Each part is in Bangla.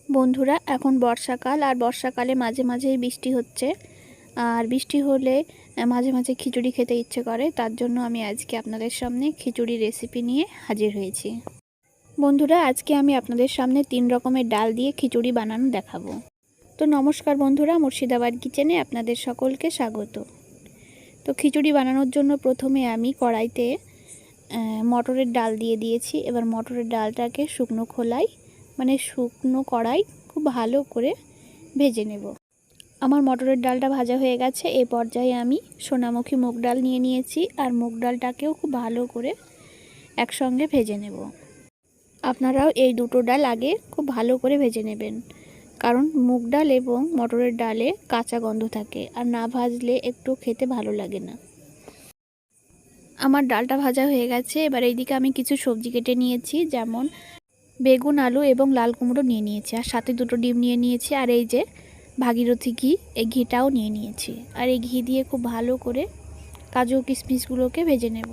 বন্ধুরা, এখন বর্ষাকাল আর বর্ষাকালে মাঝে মাঝেই বৃষ্টি হচ্ছে। আর বৃষ্টি হলে মাঝে মাঝে খিচুড়ি খেতে ইচ্ছে করে। তার জন্য আমি আজকে আপনাদের সামনে খিচুড়ি রেসিপি নিয়ে হাজির হয়েছি। বন্ধুরা, আজকে আমি আপনাদের সামনে 3 রকমের ডাল দিয়ে খিচুড়ি বানানো দেখাবো। তো নমস্কার বন্ধুরা, মুর্শিদাবাদ কিচেনে আপনাদের সকলকে স্বাগত। তো খিচুড়ি বানানোর জন্য প্রথমে আমি কড়াইতে মটরের ডাল দিয়ে দিয়েছি। এবার মটরের ডালটাকে শুকনো খোলায় শুকনো কড়াই খুব ভালো করে ভেজে নেব। আমার মটরের ডালটা ভাজা হয়ে গেছে। এই পর্যায়ে আমি সোনামুখী মুগ ডাল নিয়ে নিয়েছি, আর মুগ ডালটাকেও খুব ভালো করে একসঙ্গে ভেজে নেব। আপনারাও এই দুটো ডাল আগে খুব ভালো করে ভেজে নেবেন, কারণ মুগ ডাল এবং মটরের ডালে কাঁচা গন্ধ থাকে, আর না ভাজলে একটু খেতে ভালো লাগে না। আমার ডালটা ভাজা হয়ে গেছে। এবার এইদিকে আমি কিছু সবজি কেটে নিয়েছি, যেমন বেগুন, আলু এবং লাল কুমড়ো নিয়ে নিয়েছি, আর সাথে 2টো ডিম নিয়ে নিয়েছি, আর এই যে ভাগীরথী ঘি, এই ঘিটাও নিয়ে নিয়েছি। আর এই ঘি দিয়ে খুব ভালো করে কাজু কিশমিশগুলোকে ভেজে নেব।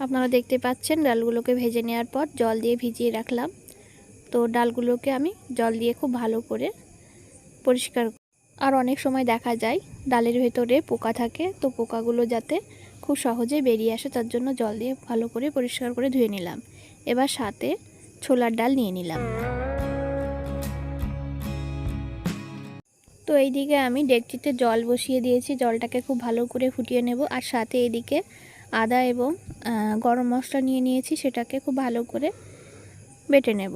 আপনারা দেখতে পাচ্ছেন ডালগুলোকে ভেজে নেওয়ার পর জল দিয়ে ভিজিয়ে রাখলাম। তো ডালগুলোকে আমি জল দিয়ে খুব ভালো করে পরিষ্কার। আর অনেক সময় দেখা যায় ডালের ভেতরে পোকা থাকে, তো পোকাগুলো যাতে খুব সহজে বেরিয়ে আসে তার জন্য জল দিয়ে ভালো করে পরিষ্কার করে ধুয়ে নিলাম। এবার সাথে ছোলার ডাল নিয়ে নিলাম। তো এইদিকে আমি ডেকচিতে জল বসিয়ে দিয়েছি, জলটাকে খুব ভালো করে ফুটিয়ে নেব। আর সাথে এইদিকে আদা এবং গরম মশলা নিয়ে নিয়েছি, সেটাকে খুব ভালো করে বেটে নেব।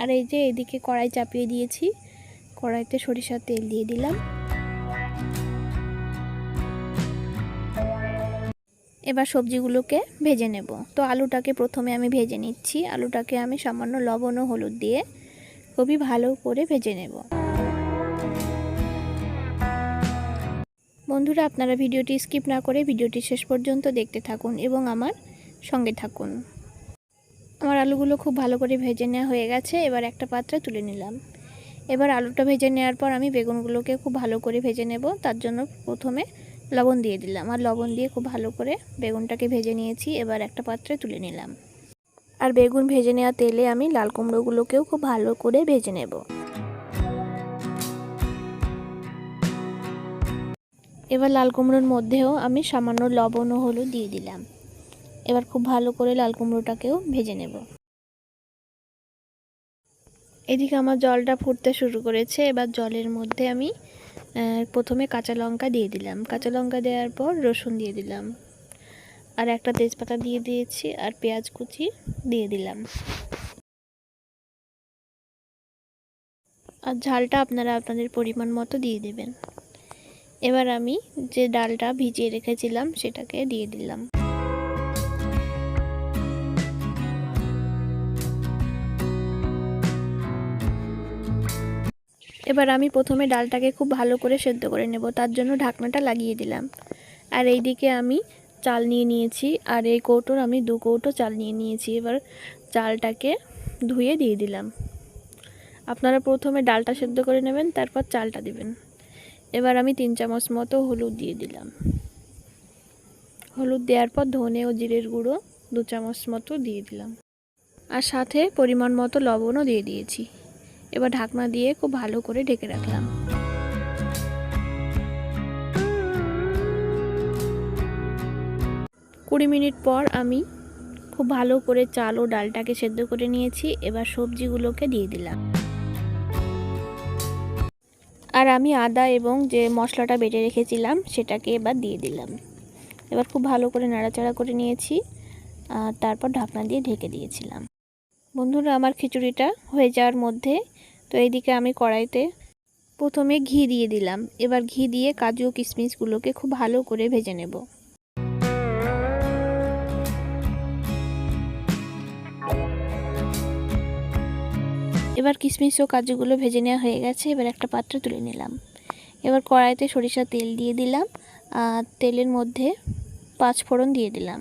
আর এই যে এইদিকে কড়াই চাপিয়ে দিয়েছি, কড়াইতে সরিষার তেল দিয়ে দিলাম। এবার সবজিগুলোকে ভেজে নেব। তো আলুটাকে প্রথমে আমি ভেজে নিচ্ছি। আলুটাকে আমি সামান্য লবণ ও হলুদ দিয়ে খুবই ভালো করে ভেজে নেব। বন্ধুরা, আপনারা ভিডিওটি স্কিপ না করে ভিডিওটি শেষ পর্যন্ত দেখতে থাকুন এবং আমার সঙ্গে থাকুন। আমার আলুগুলো খুব ভালো করে ভেজে নেওয়া হয়ে গেছে। এবার একটা পাত্রে তুলে নিলাম। এবার আলুটা ভেজে নেওয়ার পর আমি বেগুনগুলোকে খুব ভালো করে ভেজে নেব। তার জন্য প্রথমে লবণ দিয়ে দিলাম, আর লবণ দিয়ে খুব ভালো করে বেগুনটাকে ভেজে নিয়েছি। এবার একটা পাত্রে তুলে নিলাম। আর বেগুন ভেজে নেওয়া তেলে আমি লাল কুমড়োগুলোকেও খুব ভালো করে ভেজে নেব। এবার লাল কুমড়োর মধ্যেও আমি সামান্য লবণ ও হলুদ দিয়ে দিলাম। এবার খুব ভালো করে লাল কুমড়োটাকেও ভেজে নেব। এদিকে আমার জলটা ফুটতে শুরু করেছে। এবার জলের মধ্যে আমি প্রথমে কাঁচা লঙ্কা দিয়ে দিলাম। কাঁচা লঙ্কা দেওয়ার পর রসুন দিয়ে দিলাম, আর একটা তেজপাতা দিয়ে দিয়েছি, আর পেঁয়াজ কুচি দিয়ে দিলাম। আর ঝালটা আপনারা আপনাদের পরিমাণ মতো দিয়ে দেবেন। এবার আমি যে ডালটা ভিজিয়ে রেখেছিলাম সেটাকে দিয়ে দিলাম। এবার আমি প্রথমে ডালটাকে খুব ভালো করে সেদ্ধ করে নেব, তার জন্য ঢাকনাটা লাগিয়ে দিলাম। আর এইদিকে আমি চাল নিয়ে নিয়েছি, আর এই কৌটোর আমি 2 কৌটো চাল নিয়ে নিয়েছি। এবার চালটাকে ধুয়ে দিয়ে দিলাম। আপনারা প্রথমে ডালটা সেদ্ধ করে নেবেন, তারপর চালটা দিবেন। এবার আমি 3 চামচ মতো হলুদ দিয়ে দিলাম। হলুদ দেওয়ার পর ধনে ও জিরের গুঁড়ো 2 চামচ মতো দিয়ে দিলাম, আর সাথে পরিমাণ মতো লবণও দিয়ে দিয়েছি। এবার ঢাকনা দিয়ে খুব ভালো করে ঢেকে রাখলাম। কুড়ি মিনিট পর আমি খুব ভালো করে চাল ও ডালটাকে সেদ্ধ করে নিয়েছি। এবার সবজিগুলোকে দিয়ে দিলাম, আর আমি আদা এবং যে মশলাটা বেটে রেখেছিলাম সেটাকে এবার দিয়ে দিলাম। এবার খুব ভালো করে নাড়াচাড়া করে নিয়েছি, আর তারপর ঢাকনা দিয়ে ঢেকে দিয়েছিলাম। বন্ধুরা, আমার খিচুড়িটা হয়ে যাওয়ার মধ্যে তো এইদিকে আমি কড়াইতে প্রথমে ঘি দিয়ে দিলাম। এবার ঘি দিয়ে কাজু ও কিশমিশগুলোকে খুব ভালো করে ভেজে নেব। এবার কিশমিশ ও কাজুগুলো ভেজে নেওয়া হয়ে গেছে। এবার একটা পাত্রে তুলে নিলাম। এবার কড়াইতে সরিষার তেল দিয়ে দিলাম, আর তেলের মধ্যে 5 ফোড়ন দিয়ে দিলাম,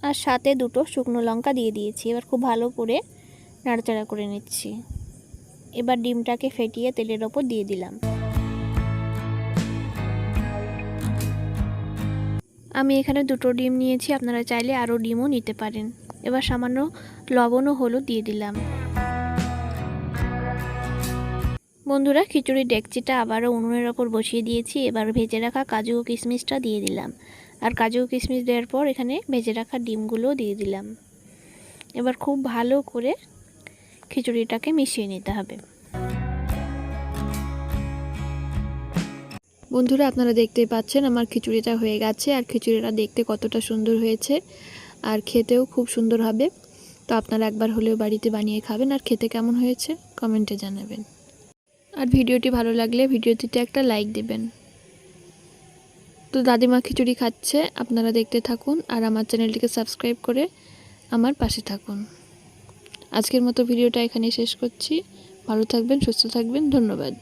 আর সাথে 2টো শুকনো লঙ্কা দিয়ে দিয়েছি। এবার খুব ভালো করে নাড়াচাড়া করে নিচ্ছি। এবার ডিমটাকে ফেটিয়ে তেলের ওপর দিয়ে দিলাম। আমি এখানে 2টো ডিম নিয়েছি, আপনারা চাইলে আরও ডিমও নিতে পারেন। এবার সামান্য লবণ ও হলুদ দিয়ে দিলাম। বন্ধুরা, খিচুড়ির ডেকচিটা আবারও উনুনের ওপর বসিয়ে দিয়েছি। এবার ভেজে রাখা কাজু ও কিশমিশটা দিয়ে দিলাম, আর কাজু ও কিশমিশ দেওয়ার পর এখানে ভেজে রাখা ডিমগুলোও দিয়ে দিলাম। এবার খুব ভালো করে খিচুড়িটাকে মিশিয়ে নিতে হবে। বন্ধুরা, আপনারা দেখতেই পাচ্ছেন আমার খিচুড়িটা হয়ে গেছে, আর খিচুড়িটা দেখতে কতটা সুন্দর হয়েছে আর খেতেও খুব সুন্দর হবে। তো আপনারা একবার হলেও বাড়িতে বানিয়ে খাবেন, আর খেতে কেমন হয়েছে কমেন্টে জানাবেন। আর ভিডিওটি ভালো লাগলে ভিডিওটিতে একটা লাইক দিবেন। তো দাদিমা খিচুড়ি খাচ্ছে, আপনারা দেখতে থাকুন আর আমার চ্যানেলটিকে সাবস্ক্রাইব করে আমার পাশে থাকুন। আজকের মতো ভিডিওটা এখানেই শেষ করছি। ভালো থাকবেন, সুস্থ থাকবেন, ধন্যবাদ।